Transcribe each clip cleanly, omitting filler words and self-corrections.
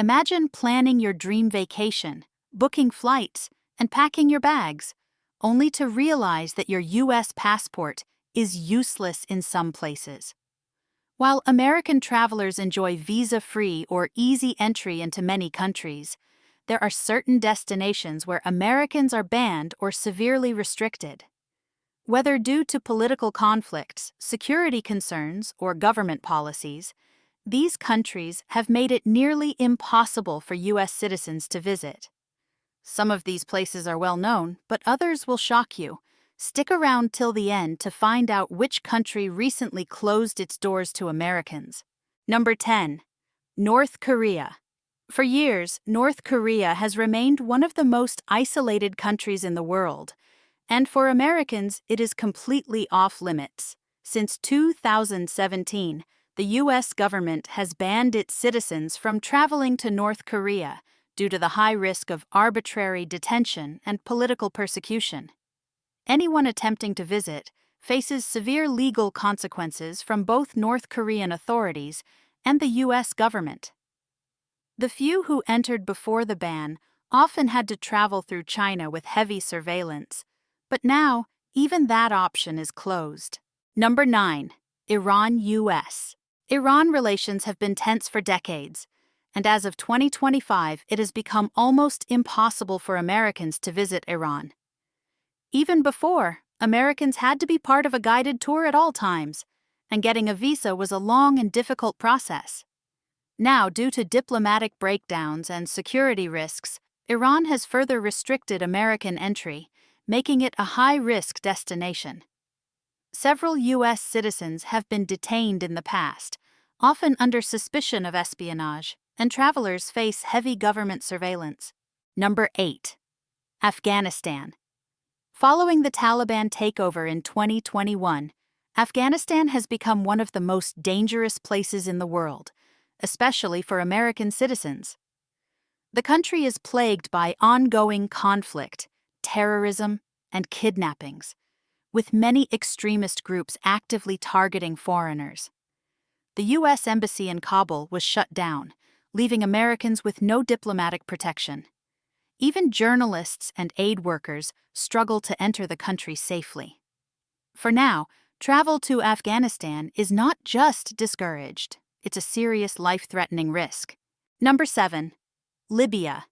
Imagine planning your dream vacation, booking flights, and packing your bags, only to realize that your U.S. passport is useless in some places. While American travelers enjoy visa-free or easy entry into many countries, there are certain destinations where Americans are banned or severely restricted. Whether due to political conflicts, security concerns, or government policies, these countries have made it nearly impossible for U.S. citizens to visit. Some of these places are well known, but others will shock you. Stick around till the end to find out which country recently closed its doors to Americans. Number 10. North Korea. For years, North Korea has remained one of the most isolated countries in the world, and for Americans, it is completely off-limits. Since 2017, the U.S. government has banned its citizens from traveling to North Korea due to the high risk of arbitrary detention and political persecution. Anyone attempting to visit faces severe legal consequences from both North Korean authorities and the U.S. government. The few who entered before the ban often had to travel through China with heavy surveillance, but now even that option is closed. Number 9. Iran-US. Iran relations have been tense for decades, and as of 2025, it has become almost impossible for Americans to visit Iran. Even before, Americans had to be part of a guided tour at all times, and getting a visa was a long and difficult process. Now, due to diplomatic breakdowns and security risks, Iran has further restricted American entry, making it a high-risk destination. Several U.S. citizens have been detained in the past, often under suspicion of espionage, and travelers face heavy government surveillance. Number 8. Afghanistan. Following the Taliban takeover in 2021, Afghanistan has become one of the most dangerous places in the world, especially for American citizens. The country is plagued by ongoing conflict, terrorism, and kidnappings, with many extremist groups actively targeting foreigners. The U.S. Embassy in Kabul was shut down, leaving Americans with no diplomatic protection. Even journalists and aid workers struggle to enter the country safely. For now, travel to Afghanistan is not just discouraged, it's a serious life-threatening risk. Number 7. Libya.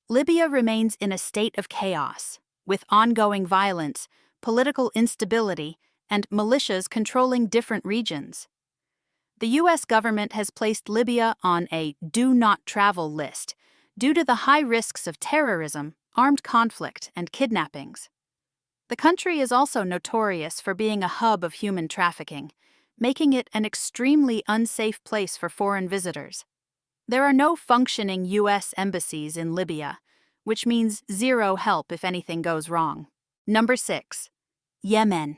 Libya remains in a state of chaos, with ongoing violence, political instability, and militias controlling different regions. The U.S. government has placed Libya on a do not travel list due to the high risks of terrorism, armed conflict, and kidnappings. The country is also notorious for being a hub of human trafficking, making it an extremely unsafe place for foreign visitors. There are no functioning U.S. embassies in Libya, which means zero help if anything goes wrong. Number 6. Yemen.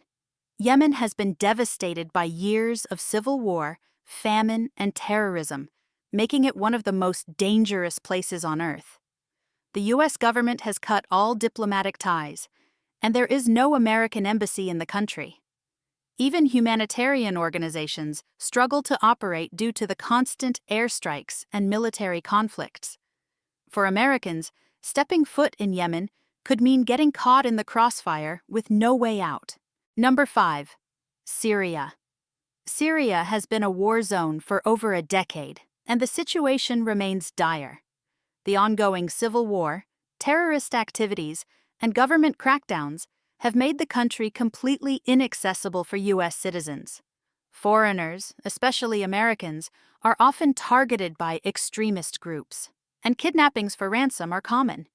Yemen has been devastated by years of civil war, famine, and terrorism, making it one of the most dangerous places on Earth. The U.S. government has cut all diplomatic ties, and there is no American embassy in the country. Even humanitarian organizations struggle to operate due to the constant airstrikes and military conflicts. For Americans, stepping foot in Yemen could mean getting caught in the crossfire with no way out. Number 5. Syria. Syria has been a war zone for over a decade, and the situation remains dire. The ongoing civil war, terrorist activities, and government crackdowns have made the country completely inaccessible for U.S. citizens. Foreigners, especially Americans, are often targeted by extremist groups, and kidnappings for ransom are common.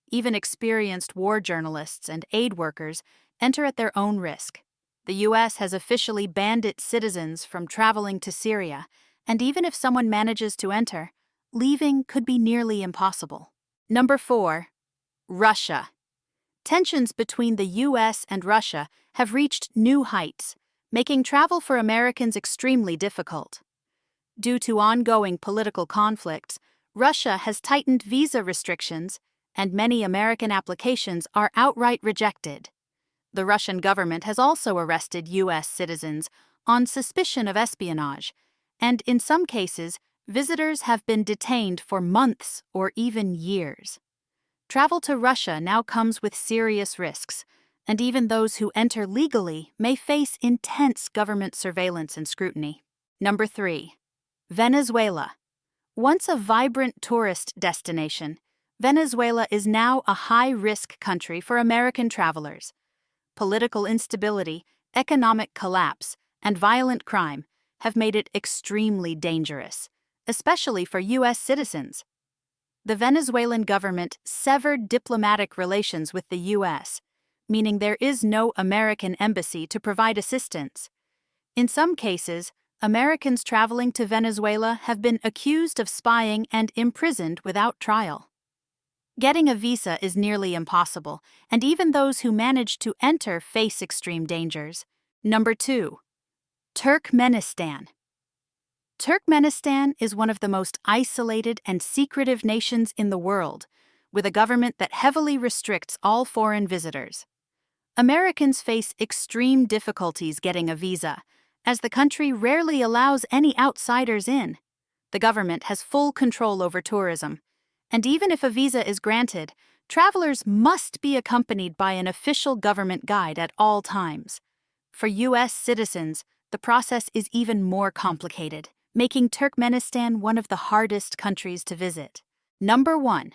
Even experienced war journalists and aid workers enter at their own risk. The U.S. has officially banned its citizens from traveling to Syria, and even if someone manages to enter, leaving could be nearly impossible. Number 4. Russia. Tensions between the U.S. and Russia have reached new heights, making travel for Americans extremely difficult. Due to ongoing political conflicts, Russia has tightened visa restrictions, and many American applications are outright rejected. The Russian government has also arrested U.S. citizens on suspicion of espionage, and in some cases, visitors have been detained for months or even years. Travel to Russia now comes with serious risks, and even those who enter legally may face intense government surveillance and scrutiny. Number 3. Venezuela. Once a vibrant tourist destination, Venezuela is now a high-risk country for American travelers. Political instability, economic collapse, and violent crime have made it extremely dangerous, especially for U.S. citizens. The Venezuelan government severed diplomatic relations with the U.S., meaning there is no American embassy to provide assistance. In some cases, Americans traveling to Venezuela have been accused of spying and imprisoned without trial. Getting a visa is nearly impossible, and even those who manage to enter face extreme dangers. Number 2. Turkmenistan. Turkmenistan is one of the most isolated and secretive nations in the world, with a government that heavily restricts all foreign visitors. Americans face extreme difficulties getting a visa, as the country rarely allows any outsiders in. The government has full control over tourism, and even if a visa is granted, travelers must be accompanied by an official government guide at all times. For U.S. citizens, the process is even more complicated, making Turkmenistan one of the hardest countries to visit. Number 1.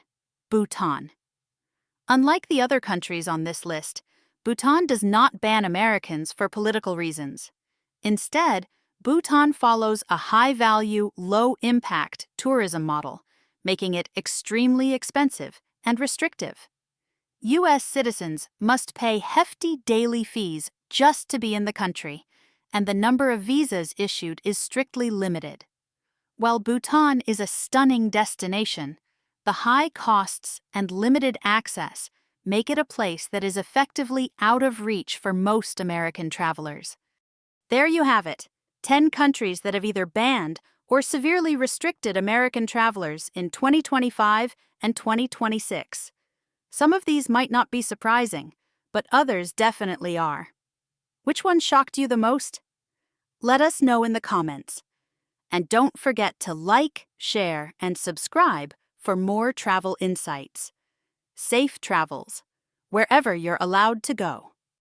Bhutan. Unlike the other countries on this list, Bhutan does not ban Americans for political reasons. Instead, Bhutan follows a high-value, low-impact tourism model, making it extremely expensive and restrictive. U.S. citizens must pay hefty daily fees just to be in the country, and the number of visas issued is strictly limited. While Bhutan is a stunning destination, the high costs and limited access make it a place that is effectively out of reach for most American travelers. There you have it, 10 countries that have either banned or severely restricted American travelers in 2025 and 2026. Some of these might not be surprising, but others definitely are. Which one shocked you the most? Let us know in the comments. And don't forget to like, share, and subscribe for more travel insights. Safe travels, wherever you're allowed to go.